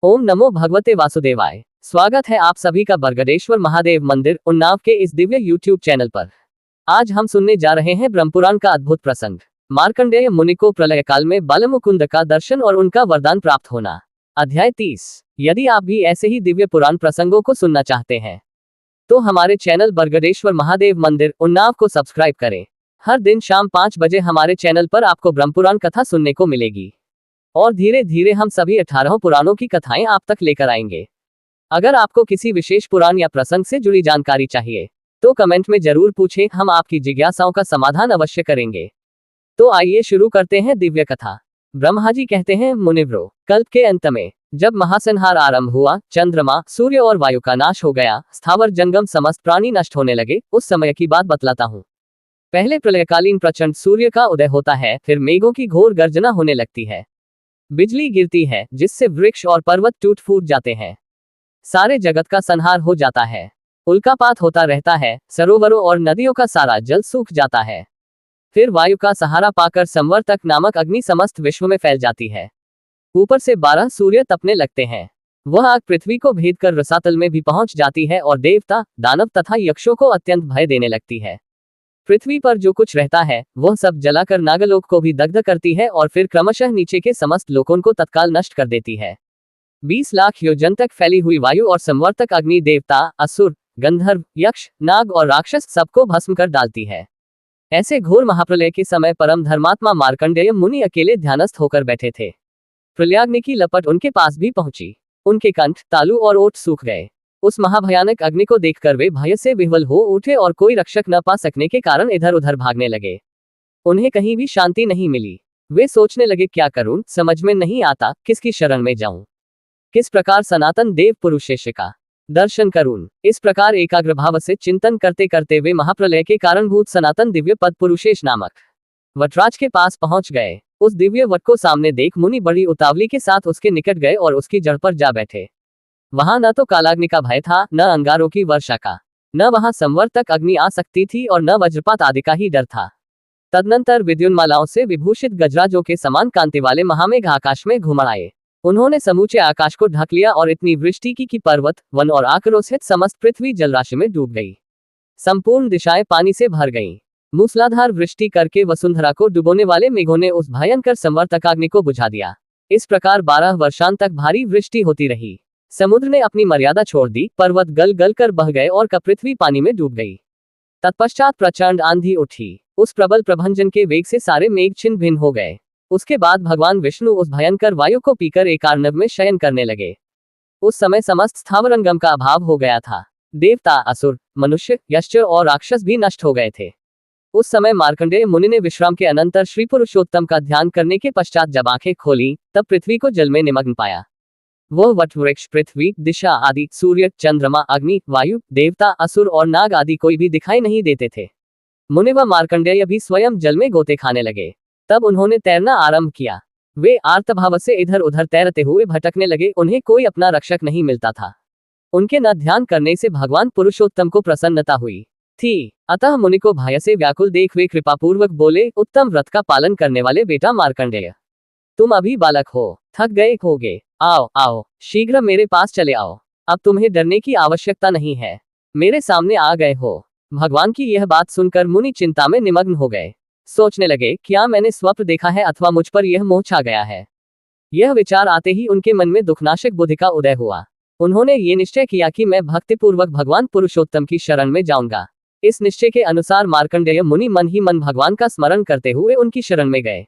ओम नमो भगवते वासुदेवाय। स्वागत है आप सभी का बरगदेश्वर महादेव मंदिर उन्नाव के इस दिव्य YouTube चैनल पर। आज हम सुनने जा रहे हैं ब्रह्मपुराण का अद्भुत प्रसंग, मार्कंडेय मुनि को प्रलय काल में बालमुकुंद का दर्शन और उनका वरदान प्राप्त होना। अध्याय 30। यदि आप भी ऐसे ही दिव्य पुराण प्रसंगों को सुनना चाहते हैं तो हमारे चैनल बरगदेश्वर महादेव मंदिर उन्नाव को सब्सक्राइब करें। हर दिन शाम 5 बजे हमारे चैनल पर आपको ब्रह्मपुराण कथा सुनने को मिलेगी और धीरे धीरे हम सभी 18 पुराणों की कथाएं आप तक लेकर आएंगे। अगर आपको किसी विशेष पुराण या प्रसंग से जुड़ी जानकारी चाहिए तो कमेंट में जरूर पूछें, हम आपकी जिज्ञासाओं का समाधान अवश्य करेंगे। तो आइए शुरू करते हैं दिव्य कथा। ब्रह्मा जी कहते हैं, मुनिव्रो, कल्प के अंत में जब महासंहार आरंभ हुआ, चंद्रमा, सूर्य और वायु का नाश हो गया, स्थावर जंगम समस्त प्राणी नष्ट होने लगे, उस समय की बात बतलाता हूँ। पहले प्रलयकालीन प्रचंड सूर्य का उदय होता है, फिर मेघों की घोर गर्जना होने लगती है, बिजली गिरती है जिससे वृक्ष और पर्वत टूट फूट जाते हैं, सारे जगत का संहार हो जाता है, उल्कापात होता रहता है, सरोवरों और नदियों का सारा जल सूख जाता है। फिर वायु का सहारा पाकर संवर्तक नामक अग्नि समस्त विश्व में फैल जाती है। ऊपर से 12 सूर्य तपने लगते हैं। वह आग पृथ्वी को भेद कर रसातल में भी पहुंच जाती है और देवता, दानव तथा यक्षों को अत्यंत भय देने लगती है। पृथ्वी पर जो कुछ रहता है वह सब जलाकर नागलोक को भी दग्ध करती है और फिर क्रमशः नीचे के समस्त लोकों को तत्काल नष्ट कर देती है। 20 लाख योजन तक फैली हुई वायु और संवर्तक अग्नि देवता, असुर, गंधर्व, यक्ष, नाग और राक्षस सबको भस्म कर डालती है। ऐसे घोर महाप्रलय के समय परम धर्मात्मा मार्कंडेय मुनि अकेले ध्यानस्थ होकर बैठे थे। प्रलयाग्नि की लपट उनके पास भी पहुंची। उनके कंठ, तालु और ओठ सूख गए। उस महाभयानक अग्नि को देखकर वे भय से विह्वल हो उठे और कोई रक्षक न पा सकने के कारण इधर उधर भागने लगे। उन्हें कहीं भी शांति नहीं मिली। वे सोचने लगे, क्या करूं, समझ में नहीं आता, किसकी शरण में जाऊं, किस प्रकार सनातन देव पुरुषेश का दर्शन करूं। इस प्रकार एकाग्र भाव से चिंतन करते करते वे महाप्रलय के कारणभूत सनातन दिव्य पद पुरुषेश नामक वटराज के पास पहुंच गए। उस दिव्य वट को सामने देख मुनि बड़ी उतावली के साथ उसके निकट गए और उसकी जड़ पर जा बैठे। वहां न तो कालाग्नि का भय था, न अंगारों की वर्षा का, न वहां संवर्तक अग्नि आ सकती थी और न वज्रपात आदि का ही डर था। तदनंतर विद्युन्मालाओं से विभूषित गजराजों के समान कांति वाले महामेघ आकाश में घुमड़ आए। उन्होंने समूचे आकाश को ढक लिया और इतनी वृष्टि की कि पर्वत, वन और आकरों सहित समस्त पृथ्वी जलराशि में डूब गई। संपूर्ण दिशाएं पानी से भर गईं। मूसलाधार वृष्टि करके वसुंधरा को डुबोने वाले मेघों ने उस भयंकर संवर्तकाग्नि को बुझा दिया। इस प्रकार 12 वर्षांत तक भारी वृष्टि होती रही। समुद्र ने अपनी मर्यादा छोड़ दी, पर्वत गल गल कर बह गए और पृथ्वी पानी में डूब गई। तत्पश्चात प्रचंड आंधी उठी। उस प्रबल प्रभंजन के वेग से सारे मेघ छिन्न भिन्न हो गए। उसके बाद भगवान विष्णु उस भयंकर वायु को पीकर एक अर्णव में शयन करने लगे। उस समय समस्त स्थावरंगम का अभाव हो गया था। देवता, असुर, मनुष्य, यक्ष और राक्षस भी नष्ट हो गए थे। उस समय मार्कंडेय मुनि ने विश्राम के अनंतर श्री पुरुषोत्तम का ध्यान करने के पश्चात जब आंखें खोली तब पृथ्वी को जल में निमग्न पाया। वह वट, वृक्ष, पृथ्वी, दिशा आदि, सूर्य, चंद्रमा, अग्नि, वायु, देवता, असुर और नाग आदि कोई भी दिखाई नहीं देते थे। मुनि व मार्कंडेय भी स्वयं जल में गोते खाने लगे। तब उन्होंने तैरना आरंभ किया। वे आर्तभाव से इधर उधर तैरते हुए भटकने लगे। उन्हें कोई अपना रक्षक नहीं मिलता था। उनके न ध्यान करने से भगवान पुरुषोत्तम को प्रसन्नता हुई थी। अतः मुनि को भय से व्याकुल देख वे कृपापूर्वक बोले, उत्तम व्रत का पालन करने वाले बेटा मार्कंडेय, तुम अभी बालक हो, थक गए होगे, आओ आओ, शीघ्र मेरे पास चले आओ। अब तुम्हें डरने की आवश्यकता नहीं है, मेरे सामने आ गए हो। भगवान की यह बात सुनकर मुनि चिंता में निमग्न हो गए। सोचने लगे, क्या मैंने स्वप्न देखा है अथवा मुझ पर यह मोह छा गया है। यह विचार आते ही उनके मन में दुखनाशक बुद्धि का उदय हुआ। उन्होंने ये निश्चय किया कि मैं भक्तिपूर्वक भगवान पुरुषोत्तम की शरण में जाऊंगा। इस निश्चय के अनुसार मार्कंडेय मुनि मन ही मन भगवान का स्मरण करते हुए उनकी शरण में गए।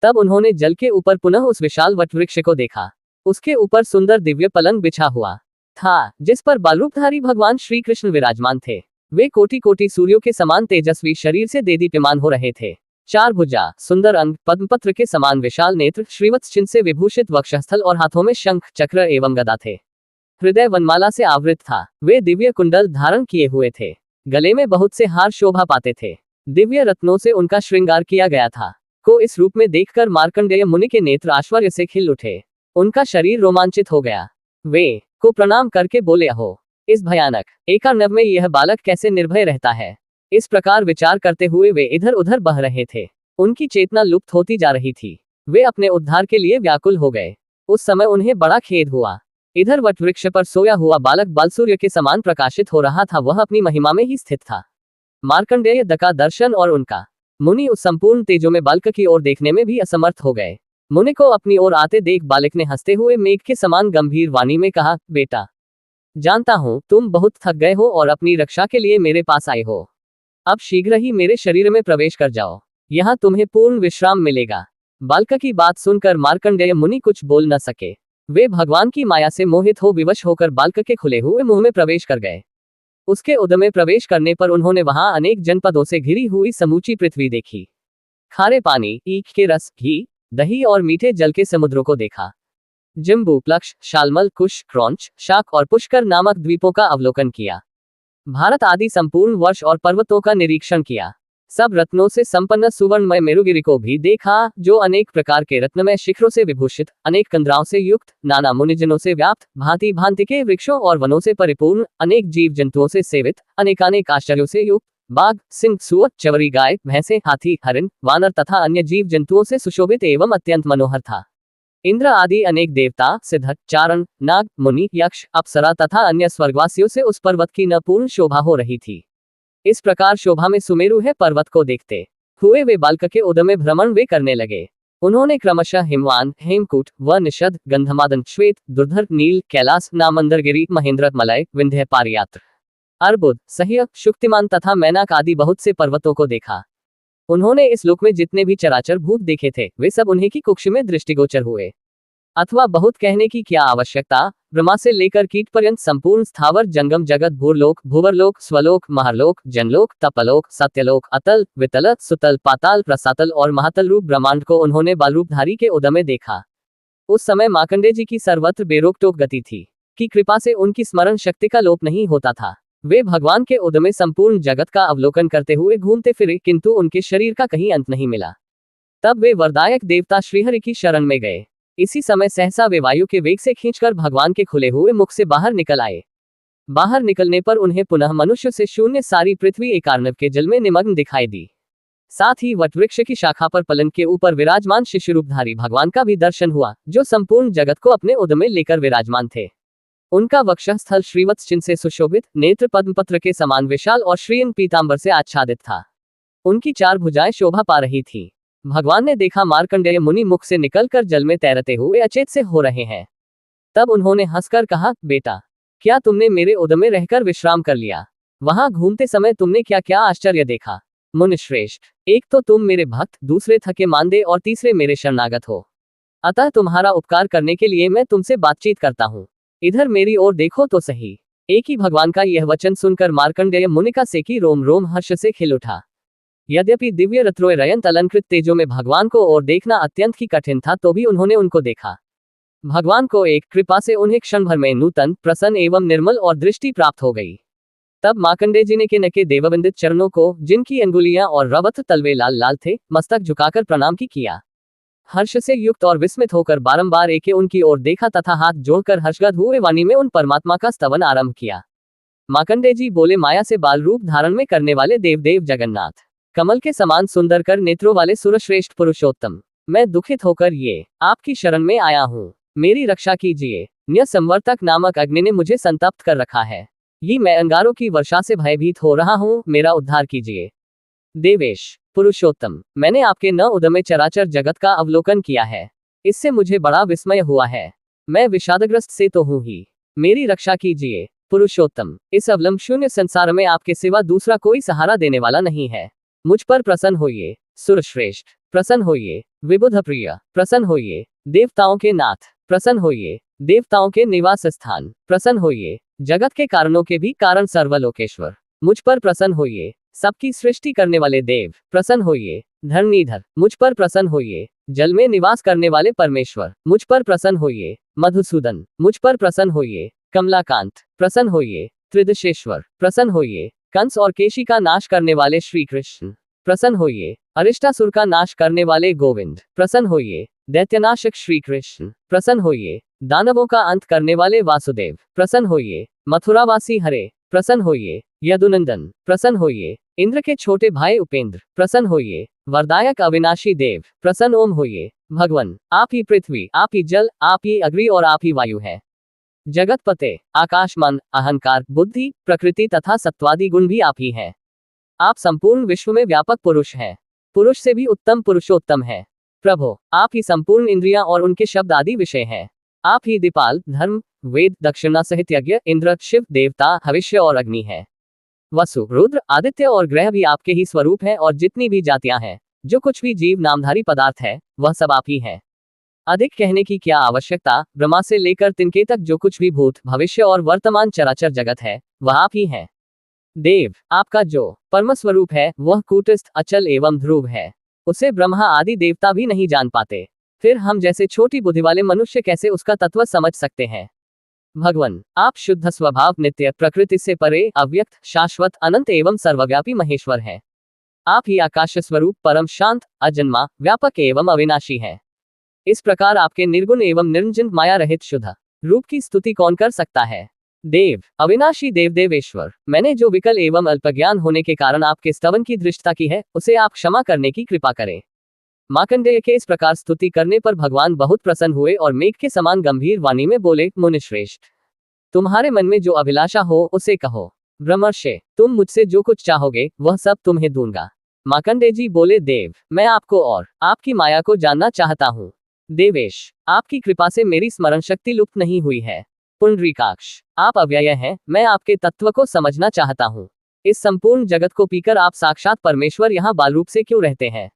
तब उन्होंने जल के ऊपर पुनः उस विशाल वटवृक्ष को देखा। उसके ऊपर सुंदर दिव्य पलंग बिछा हुआ था, जिस पर बालरूपधारी भगवान श्री कृष्ण विराजमान थे। वे कोटि कोटि सूर्यों के समान तेजस्वी शरीर से देदीप्यमान हो रहे थे। 4 भुजा, सुंदर अंग, पद्मपत्र के समान विशाल नेत्र, श्रीवत्स चिन्ह से विभूषित वक्षस्थल और हाथों में शंख, चक्र एवं गदा थे। हृदय वनमाला से आवृत था। वे दिव्य कुंडल धारण किए हुए थे। गले में बहुत से हार शोभा पाते थे। दिव्य रत्नों से उनका श्रृंगार किया गया था। को इस रूप में देखकर मार्कंडेय मुनि के नेत्र आश्चर्य से खिल उठे। उनका शरीर रोमांचित हो गया। वे को प्रणाम करके बोले, हो, इस भयानक एकार्णव में यह बालक कैसे निर्भय रहता है। इस प्रकार विचार करते हुए वे इधर उधर बह रहे थे। उनकी चेतना लुप्त होती जा रही थी। वे अपने उद्धार के लिए व्याकुल हो गए। उस समय उन्हें बड़ा खेद हुआ। इधर वटवृक्ष पर सोया हुआ बालक बल सूर्य के समान प्रकाशित हो रहा था, वह अपनी महिमा में ही स्थित था। मार्कंडेय का दर्शन और उनका मुनि उस संपूर्ण तेजो में बालक की ओर देखने में भी असमर्थ हो गए। मुनि को अपनी ओर आते देख बालक ने हंसते हुए मेघ के समान गंभीर वाणी में कहा, बेटा, जानता हूं तुम बहुत थक गए हो और अपनी रक्षा के लिए मेरे पास आए हो। अब शीघ्र ही मेरे शरीर में प्रवेश कर जाओ, यहाँ तुम्हें पूर्ण विश्राम मिलेगा। बालक की बात सुनकर मार्कंडेय मुनि कुछ बोल न सके। वे भगवान की माया से मोहित हो विवश होकर बालक के खुले हुए मुंह में प्रवेश कर गए। उसके उदर में प्रवेश करने पर उन्होंने वहां अनेक जनपदों से घिरी हुई समूची पृथ्वी देखी। खारे पानी, ईख के रस, घी, दही और मीठे जल के समुद्रों को देखा। जिम्बू, प्लक्ष, शालमल, कुश, क्रौंच, शाक और पुष्कर नामक द्वीपों का अवलोकन किया। भारत आदि संपूर्ण वर्ष और पर्वतों का निरीक्षण किया। सब रत्नों से संपन्न सुवर्णमय मेरुगिरि को भी देखा, जो अनेक प्रकार के रत्नमय शिखरों से विभूषित, अनेक कंदराओं से युक्त, नाना मुनिजनों से व्याप्त, भांति भांति के वृक्षों और वनों से परिपूर्ण, अनेक जीव जंतुओं से सेवित, अनेकानेक आश्चर्यों से युक्त, बाघ, सिंह, सुअर, चवरी, गाय, भैंसे, हाथी, हरिण, वानर तथा अन्य जीव जंतुओं से सुशोभित एवं अत्यंत मनोहर था। इंद्र आदि अनेक देवता, सिद्धक, चारण, नाग, मुनि, यक्ष, अप्सरा तथा अन्य स्वर्गवासियों से उस पर्वत की न पूर्ण शोभा हो रही थी। इस प्रकार शोभा में सुमेरु है पर्वत को देखते हुए वे बालक के उदर में भ्रमण वे करने लगे। उन्होंने क्रमशः हिमवान, हेमकूट, व निषद, गंधमादन, श्वेत, दुर्धर, नील, कैलास, नामंदरगिरी, महेंद्र, मलय, विंध्य, पारियात्र, अर्बुद, सह्य, शुक्तिमान तथा मैनाक आदि बहुत से पर्वतों को देखा। उन्होंने इस लोक में जितने भी चराचर भूत देखे थे, वे सब उन्हीं की कुक्ष में दृष्टिगोचर हुए। अथवा बहुत कहने की क्या आवश्यकता, ब्रह्मा से लेकर कीट पर्यंत संपूर्ण स्थावर जंगम जगत, भूरलोक, भूवरलोक, स्वलोक, महरलोक, जनलोक, तपलोक, सत्यलोक, अतल, वितल, सुतल, पाताल, प्रसातल और महातल रूप ब्रह्मांड को उन्होंने बालरूपधारी के उदय में देखा। उस समय मार्कंडेय जी की सर्वत्र बेरोक टोक गति थी, कि कृपा से उनकी स्मरण शक्ति का लोप नहीं होता था। वे भगवान के उदय में संपूर्ण जगत का अवलोकन करते हुए घूमते फिरे, किंतु उनके शरीर का कहीं अंत नहीं मिला। तब वे वरदायक देवता श्रीहरि की शरण में गए। इसी समय सहसा वे वायु के वेग से खींचकर भगवान के खुले हुए मुख से बाहर निकल आए। बाहर निकलने पर उन्हें पुनः मनुष्य से शून्य सारी पृथ्वी एक अर्णव के जल में निमग्न दिखाई दी। साथ ही वटवृक्ष की शाखा पर पलन के ऊपर विराजमान शिशुरूपधारी भगवान का भी दर्शन हुआ, जो संपूर्ण जगत को अपने उदर में लेकर विराजमान थे। उनका वक्षस्थल श्रीवत्स चिन्ह से सुशोभित, नेत्र पद्मपत्र के समान विशाल और श्रीयन पीतांबर से आच्छादित था। उनकी चार भुजाएं शोभा पा रही थी। भगवान ने देखा मार्कंडेय मुनि मुख से निकलकर जल में तैरते हुए अचेत से हो रहे हैं। तब उन्होंने हंसकर कहा, बेटा, क्या तुमने मेरे उदर में रहकर विश्राम कर लिया? वहां घूमते समय तुमने क्या क्या आश्चर्य देखा? मुनिश्रेष्ठ, एक तो तुम मेरे भक्त, दूसरे थके मांदे और तीसरे मेरे शरणागत हो। अतः तुम्हारा उपकार करने के लिए मैं तुमसे बातचीत करता हूँ। इधर मेरी ओर देखो तो सही। एक ही भगवान का यह वचन सुनकर मार्कंडेय मुनि का सेकी रोम रोम हर्ष से खिल उठा। यद्यपि दिव्य रत्रोय रयंत अलंकृत तेजो में भगवान को और देखना अत्यंत ही कठिन था, तो भी उन्होंने उनको देखा। भगवान को एक कृपा से उन्हें क्षण भर में नूतन, प्रसन्न एवं निर्मल और दृष्टि प्राप्त हो गई। तब मार्कंडेय जी ने के देववंदित चरणों को, जिनकी अंगुलियां और रवथ तलवे लाल लाल थे, मस्तक झुकाकर प्रणाम की किया। हर्ष से युक्त और विस्मित होकर बारंबार एके उनकी ओर देखा तथा हाथ जोड़कर हर्षगद हुए वाणी में उन परमात्मा का स्तवन आरंभ किया। मार्कंडेय जी बोले, माया से बाल रूप धारण में करने वाले देवदेव जगन्नाथ, कमल के समान सुंदर कर नेत्रों वाले सुरश्रेष्ठ पुरुषोत्तम, मैं दुखित होकर ये आपकी शरण में आया हूँ, मेरी रक्षा कीजिए। न्य संवर्तक नामक अग्नि ने मुझे संतप्त कर रखा है। ये मैं अंगारों की वर्षा से भयभीत हो रहा हूँ, मेरा उद्धार कीजिए। देवेश, पुरुषोत्तम, मैंने आपके न उदय में चराचर जगत का अवलोकन किया है, इससे मुझे बड़ा विस्मय हुआ है। मैं विषादग्रस्त से तो हूँ ही, मेरी रक्षा कीजिए। पुरुषोत्तम, इस अवलंब शून्य संसार में आपके सिवा दूसरा कोई सहारा देने वाला नहीं है। मुझ पर प्रसन्न होइए। सुरश्रेष्ठ, प्रसन्न होइए। विबुध प्रिय, प्रसन्न होइए। देवताओं के नाथ, प्रसन्न होइए। देवताओं के निवास स्थान, प्रसन्न होइए। जगत के कारणों के भी कारण सर्वलोकेश्वर, मुझ पर प्रसन्न होइए। सबकी सृष्टि करने वाले देव, प्रसन्न होइए। धरणीधर, मुझ पर प्रसन्न होइए। जल में निवास करने वाले परमेश्वर, मुझ पर प्रसन्न होइए। मधुसूदन, मुझ पर प्रसन्न होइए। कमलाकांत, प्रसन्न होइए। त्रिदशेश्वर, प्रसन्न होइए। कंस और केशी का नाश करने वाले श्री कृष्ण, प्रसन्न होइए। अरिष्टासुर का नाश करने वाले गोविंद, प्रसन्न होइए। दैत्यनाशक श्री कृष्ण, प्रसन्न होइए। दानवों का अंत करने वाले वासुदेव, प्रसन्न होइए। मथुरावासी हरे, प्रसन्न होइए। यदुनंदन, प्रसन्न होइए। इंद्र के छोटे भाई उपेंद्र, प्रसन्न होइए। वरदायक अविनाशी देव, प्रसन्न ओम होइए। भगवान, आप ही पृथ्वी, आप ही जल, आप ही अग्नि और आप ही वायु है। जगतपते, आकाश, मन, अहंकार, बुद्धि, प्रकृति तथा सत्वादि गुण भी आप ही हैं। आप संपूर्ण विश्व में व्यापक पुरुष हैं। पुरुष से भी उत्तम पुरुषोत्तम है। प्रभु, आप ही संपूर्ण इंद्रियां और उनके शब्द आदि विषय हैं। आप ही दीपाल, धर्म, वेद, दक्षिणा सहित यज्ञ, इंद्र, शिव, देवता, हविष्य और अग्नि है। वसु, रुद्र, आदित्य और ग्रह भी आपके ही स्वरूप हैं और जितनी भी जातियां हैं, जो कुछ भी जीव नामधारी पदार्थ है, वह सब आप ही हैं। अधिक कहने की क्या आवश्यकता, ब्रह्मा से लेकर तिनके तक जो कुछ भी भूत, भविष्य और वर्तमान चराचर जगत है, वह आप ही हैं। देव, आपका जो परम स्वरूप है, वह कूटस्थ, अचल एवं ध्रुव है। उसे ब्रह्मा आदि देवता भी नहीं जान पाते। फिर हम जैसे छोटी बुद्धि वाले मनुष्य कैसे उसका तत्व समझ सकते हैं। भगवान, आप शुद्ध स्वभाव, नित्य, प्रकृति से परे, अव्यक्त, शाश्वत, अनंत एवं सर्वव्यापी महेश्वर हैं। आप ही आकाश स्वरूप, परम शांत, अजन्मा, व्यापक एवं अविनाशी हैं। इस प्रकार आपके निर्गुण एवं निरंजन, माया रहित शुद्ध रूप की स्तुति कौन कर सकता है। देव, अविनाशी देव देवेश्वर, मैंने जो विकल एवं अल्पज्ञान होने के कारण आपके स्तवन की दृष्टता की है, उसे आप क्षमा करने की कृपा करें। मार्कंडेय के इस प्रकार स्तुति करने पर भगवान बहुत प्रसन्न हुए और मेघ के समान गंभीर वाणी में बोले, मुनिश्रेष्ठ, तुम्हारे मन में जो अभिलाषा हो उसे कहो। ब्रह्मर्षि, तुम मुझसे जो कुछ चाहोगे वह सब तुम्हें दूंगा। मार्कंडेय जी बोले, देव, मैं आपको और आपकी माया को जानना चाहता हूँ। देवेश, आपकी कृपा से मेरी स्मरण शक्ति लुप्त नहीं हुई है। पुंडरीकाक्ष, आप अव्यय हैं, मैं आपके तत्व को समझना चाहता हूँ। इस संपूर्ण जगत को पीकर आप साक्षात परमेश्वर यहाँ बाल रूप से क्यों रहते हैं,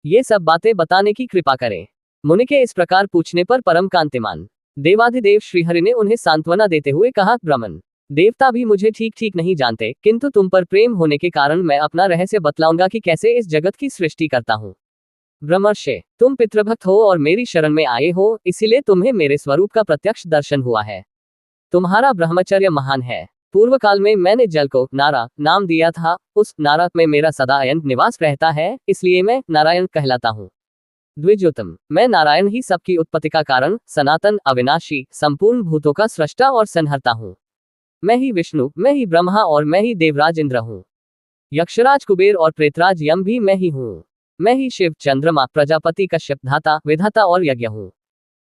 ये सब बातें बताने की कृपा करें। मुनि के इस प्रकार पूछने पर परम कांतिमान देवाधिदेव श्रीहरि ने उन्हें सांत्वना देते हुए कहा, ब्राह्मण, देवता भी मुझे ठीक ठीक नहीं जानते, किंतु तुम पर प्रेम होने के कारण मैं अपना रहस्य बतलाऊंगा कि कैसे इस जगत की सृष्टि करता हूँ। ब्रह्मर्षि, तुम पितृभक्त हो और मेरी शरण में आए हो, इसीलिए तुम्हें मेरे स्वरूप का प्रत्यक्ष दर्शन हुआ है। तुम्हारा ब्रह्मचर्य महान है। पूर्व काल में मैंने जल को नारा नाम दिया था। उस नारा में मेरा सदा अयन निवास रहता है, इसलिए मैं नारायण कहलाता हूँ। द्विजोतम, मैं नारायण ही सबकी उत्पत्ति का कारण, सनातन, अविनाशी, संपूर्ण भूतों का सृष्टा और संहर्ता हूँ। मैं ही विष्णु, मैं ही ब्रह्मा और मैं ही देवराज इंद्र हूँ। यक्षराज कुबेर और प्रेतराज यम भी मैं ही हूँ। मैं ही शिव, चंद्रमा, प्रजापति, कश्यप, धाता, विधाता और यज्ञ हूँ।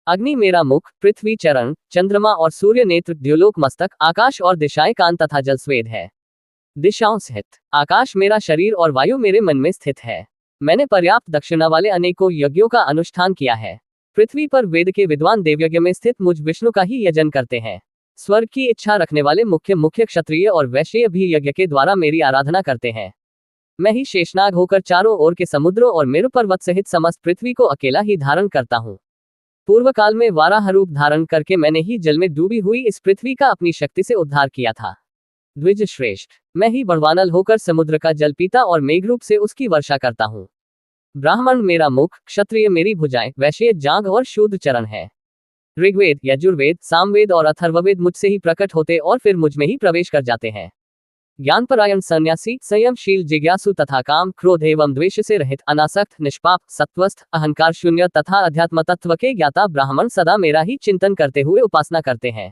अग्नि मेरा मुख, पृथ्वी चरण, चंद्रमा और सूर्य नेत्र, द्युलोक मस्तक, आकाश और दिशाएं कान तथा जल स्वेद है। दिशाओं सहित आकाश मेरा शरीर और वायु मेरे मन में स्थित है। मैंने पर्याप्त दक्षिणा वाले अनेकों यज्ञों का अनुष्ठान किया है। पृथ्वी पर वेद के विद्वान देवयज्ञ में स्थित मुझ विष्णु का ही यजन करते हैं। स्वर्ग की इच्छा रखने वाले मुख्य मुख्य क्षत्रिय और वैश्य भी यज्ञ के द्वारा मेरी आराधना करते हैं। मैं ही शेषनाग होकर चारों ओर के समुद्रों और मेरु पर्वत सहित समस्त पृथ्वी को अकेला ही धारण करता हूँ। पूर्व काल में वाराह रूप धारण करके मैंने ही जल में डूबी हुई इस पृथ्वी का अपनी शक्ति से उद्धार किया था। द्विज श्रेष्ठ, मैं ही बड़वानल होकर समुद्र का जल पीता और मेघ रूप से उसकी वर्षा करता हूँ। ब्राह्मण मेरा मुख, क्षत्रिय मेरी भुजाएं, वैश्य जांघ और शूद्र चरण है। ऋग्वेद, यजुर्वेद, सामवेद और अथर्ववेद मुझसे ही प्रकट होते और फिर मुझ में ही प्रवेश कर जाते हैं। ज्ञानपरायण सन्यासी, संयमशील, जिज्ञासु तथा काम, क्रोध एवं द्वेष से रहित, अनासक्त, निष्पाप, सत्वस्थ, अहंकार शून्य तथा अध्यात्म तत्व के ज्ञाता ब्राह्मण सदा मेरा ही चिंतन करते हुए उपासना करते हैं।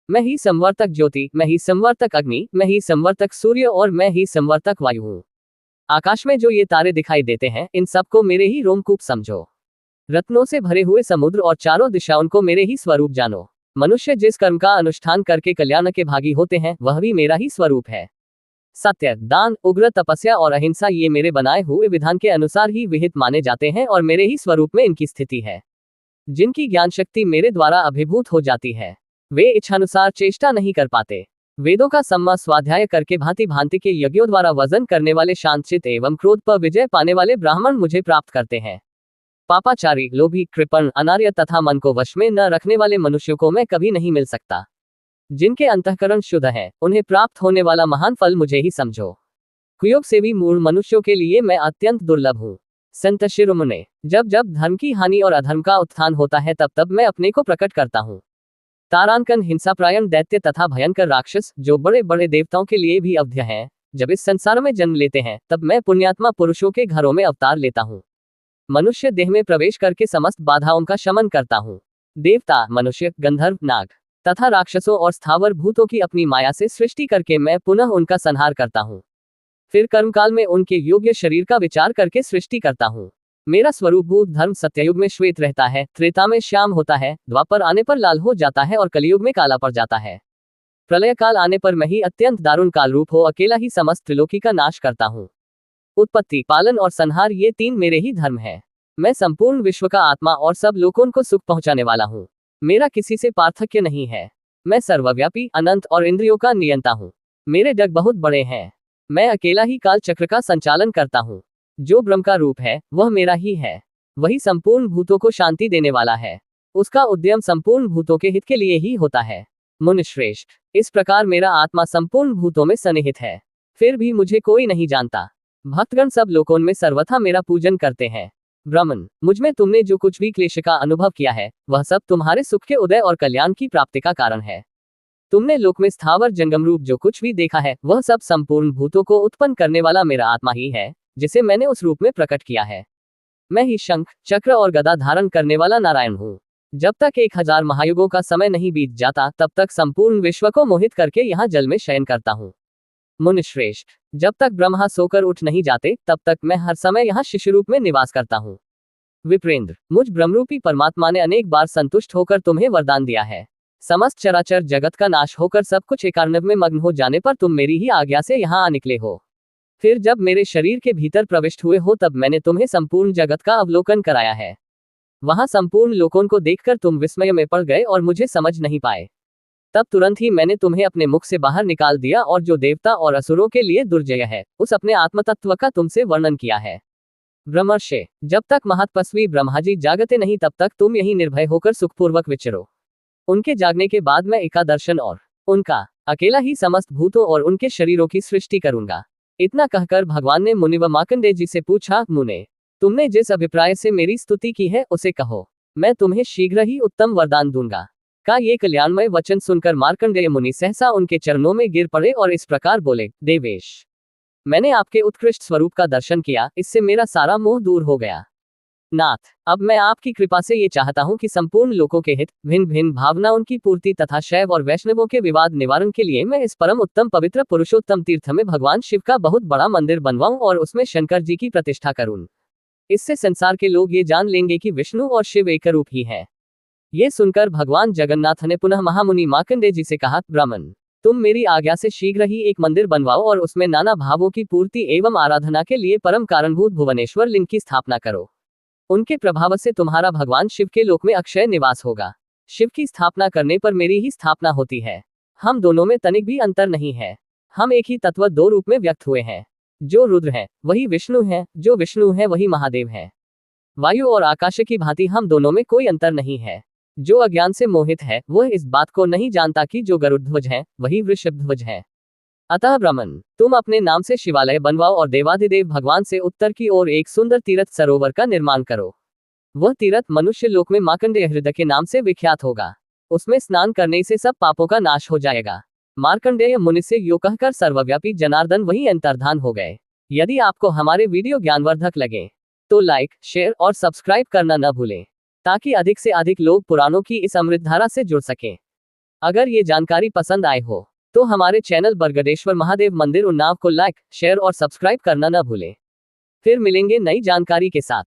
मैं ही संवर्तक ज्योति, मैं ही संवर्तक अग्नि, मैं ही संवर्तक सूर्य और मैं ही संवर्तक वायु हूँ। आकाश में जो ये तारे दिखाई देते हैं, इन सबको मेरे ही रोमकूप समझो। रत्नों से भरे हुए समुद्र और चारों दिशाओं को मेरे ही स्वरूप जानो। मनुष्य जिस कर्म का अनुष्ठान करके कल्याण के भागी होते हैं, वह भी मेरा ही स्वरूप है। सत्य, दान, उग्र तपस्या और अहिंसा ये मेरे बनाए हुए विधान के अनुसार ही विहित माने जाते हैं और मेरे ही स्वरूप में इनकी स्थिति है। जिनकी ज्ञान शक्ति मेरे द्वारा अभिभूत हो जाती है, वे इच्छानुसार चेष्टा नहीं कर पाते। वेदों का सम्मा स्वाध्याय करके भांति भांति के यज्ञों द्वारा वजन करने वाले शांतचित एवं क्रोध पर विजय पाने वाले ब्राह्मण मुझे प्राप्त करते हैं। पापाचारी, लोभी, कृपण, अनार्य तथा मन को वश में न रखने वाले मनुष्यों को मैं कभी नहीं मिल सकता। जिनके अंतःकरण शुद्ध है, उन्हें प्राप्त होने वाला महान फल मुझे ही समझो। कुयोग सेवी मूढ़ मनुष्यों के लिए मैं अत्यंत दुर्लभ हूँ। संत शिरोमणे, जब जब धर्म की हानि और अधर्म का उत्थान होता है, तब तब मैं अपने को प्रकट करता हूँ। तारांकन, हिंसाप्रायण दैत्य तथा भयंकर राक्षस, जो बड़े बड़े देवताओं के लिए भी अवध्य हैं, जब इस संसार में जन्म लेते हैं, तब मैं पुण्यात्मा पुरुषों के घरों में अवतार लेता हूँ। मनुष्य देह में प्रवेश करके समस्त बाधाओं का शमन करता हूँ। देवता, मनुष्य, गंधर्व, नाग तथा राक्षसों और स्थावर भूतों की अपनी माया से सृष्टि करके मैं पुनः उनका संहार करता हूँ। फिर कर्मकाल में उनके योग्य शरीर का विचार करके सृष्टि करता हूँ। मेरा स्वरूपभूत धर्म सत्ययुग में श्वेत रहता है, त्रेता में श्याम होता है, द्वापर आने पर लाल हो जाता है और कलयुग में काला पड़ जाता है। प्रलय काल आने पर मैं ही अत्यंत दारुण काल रूप हो अकेला ही समस्त त्रिलोकी का नाश करता हूँ। उत्पत्ति, पालन और संहार ये 3 मेरे ही धर्म है। मैं संपूर्ण विश्व का आत्मा और सब लोगों को सुख पहुंचाने वाला हूँ। मेरा किसी से पार्थक्य नहीं है। मैं सर्वव्यापी, अनंत और इंद्रियों का नियंता हूँ। मेरे डग बहुत बड़े हैं। मैं अकेला ही काल चक्र का संचालन करता हूँ। जो ब्रह्म का रूप है वह मेरा ही है। वही संपूर्ण भूतों को शांति देने वाला है। उसका उद्यम संपूर्ण भूतों के हित के लिए ही होता है। मुनिश्रेष्ठ, इस प्रकार मेरा आत्मा संपूर्ण भूतों में सन्निहित है, फिर भी मुझे कोई नहीं जानता। भक्तगण सब लोकों में सर्वथा मेरा पूजन करते हैं। ब्राह्मण, मुझमें तुमने जो कुछ भी क्लेश का अनुभव किया है वह सब तुम्हारे सुख के उदय और कल्याण की प्राप्ति का कारण है। तुमने लोक में स्थावर जंगम रूप जो कुछ भी देखा है वह सब संपूर्ण भूतों को उत्पन्न करने वाला मेरा आत्मा ही है, जिसे मैंने उस रूप में प्रकट किया है। मैं ही शंख, चक्र और गदा धारण करने वाला नारायण हूँ। जब तक 1000 महायुगों का समय नहीं बीत जाता तब तक संपूर्ण विश्व को मोहित करके यहाँ जल में शयन करता हूँ। मुनिश्रेष्ठ, जब तक ब्रह्मा सोकर उठ नहीं जाते तब तक मैं हर समय यहाँ शिशु रूप में निवास करता हूँ। विप्रेंद्र, मुझ ब्रह्मरूपी परमात्मा ने अनेक बार संतुष्ट होकर तुम्हें वरदान दिया है। समस्त चराचर जगत का नाश होकर सब कुछ एकार्णव में मग्न हो जाने पर तुम मेरी ही आज्ञा से यहाँ आ निकले हो। फिर जब मेरे शरीर के भीतर प्रविष्ट हुए हो तब मैंने तुम्हें संपूर्ण जगत का अवलोकन कराया है। वहां संपूर्ण लोकों को देखकर तुम विस्मय में पड़ गए और मुझे समझ नहीं पाए। तब तुरंत ही मैंने तुम्हें अपने मुख से बाहर निकाल दिया और जो देवता और असुरों के लिए दुर्जय है उस अपने आत्मतत्व का तुमसे वर्णन किया है। ब्रह्मर्षे, जब तक महत्पस्वी ब्रह्माजी जागते नहीं तब तक तुम यही निर्भय होकर सुखपूर्वक विचरो। उनके जागने के बाद मैं एकादर्शन और उनका अकेला ही समस्त भूतों और उनके शरीरों की सृष्टि करूंगा। इतना कहकर भगवान ने मुनि व मार्कंडेय जी से पूछा, मुने, तुमने जिस अभिप्राय से मेरी स्तुति की है उसे कहो, मैं तुम्हें शीघ्र ही उत्तम वरदान दूंगा। का ये कल्याणमय वचन सुनकर मार्कंडेय मुनि सहसा उनके चरणों में गिर पड़े और इस प्रकार बोले, देवेश, मैंने आपके उत्कृष्ट स्वरूप का दर्शन किया, इससे मेरा सारा मोह दूर हो गया। नाथ, अब मैं आपकी कृपा से ये चाहता हूँ कि संपूर्ण लोकों के हित, भिन्न भिन्न भावनाओं की पूर्ति तथा शैव और वैष्णवों के विवाद निवारण के लिए मैं इस परम उत्तम पवित्र पुरुषोत्तम तीर्थ में भगवान शिव का बहुत बड़ा मंदिर बनवाऊं और उसमें शंकर जी की प्रतिष्ठा करूं। इससे संसार के लोग ये जान लेंगे कि विष्णु और शिव एक रूप ही है। ये सुनकर भगवान जगन्नाथ ने पुनः महामुनि मार्कंडेय जी से कहा, ब्राह्मण, तुम मेरी आज्ञा से शीघ्र ही एक मंदिर बनवाओ और उसमें नाना भावों की पूर्ति एवं आराधना के लिए परम कारणभूत भुवनेश्वर लिंग की स्थापना करो। उनके प्रभाव से तुम्हारा भगवान शिव के लोक में अक्षय निवास होगा। शिव की स्थापना करने पर मेरी ही स्थापना होती है। हम दोनों में तनिक भी अंतर नहीं है। हम एक ही तत्व 2 रूप में व्यक्त हुए हैं। जो रुद्र है वही विष्णु है, जो विष्णु है वही महादेव है। वायु और आकाश की भांति हम दोनों में कोई अंतर नहीं है। जो अज्ञान से मोहित है वह इस बात को नहीं जानता कि जो गरुड़ध्वज है वही वृषभध्वज है। अतः ब्राह्मण, तुम अपने नाम से शिवालय बनवाओ और देवाधिदेव भगवान से उत्तर की ओर एक सुंदर तीर्थ सरोवर का निर्माण करो। वह तीर्थ मनुष्य लोक में मार्कंडेय हृदय के नाम से विख्यात होगा। उसमें स्नान करने से सब पापों का नाश हो जाएगा। मार्कंडेय मुनि से यो कहकर सर्वव्यापी जनार्दन वही अंतर्धान हो गए। यदि आपको हमारे वीडियो ज्ञानवर्धक लगे तो लाइक, शेयर और सब्सक्राइब करना न भूलें, ताकि अधिक से अधिक लोग पुराणों की इस अमृतधारा से जुड़ सकें। अगर ये जानकारी पसंद आए हो तो हमारे चैनल बरगदेश्वर महादेव मंदिर उन्नाव को लाइक, शेयर और सब्सक्राइब करना न भूलें। फिर मिलेंगे नई जानकारी के साथ।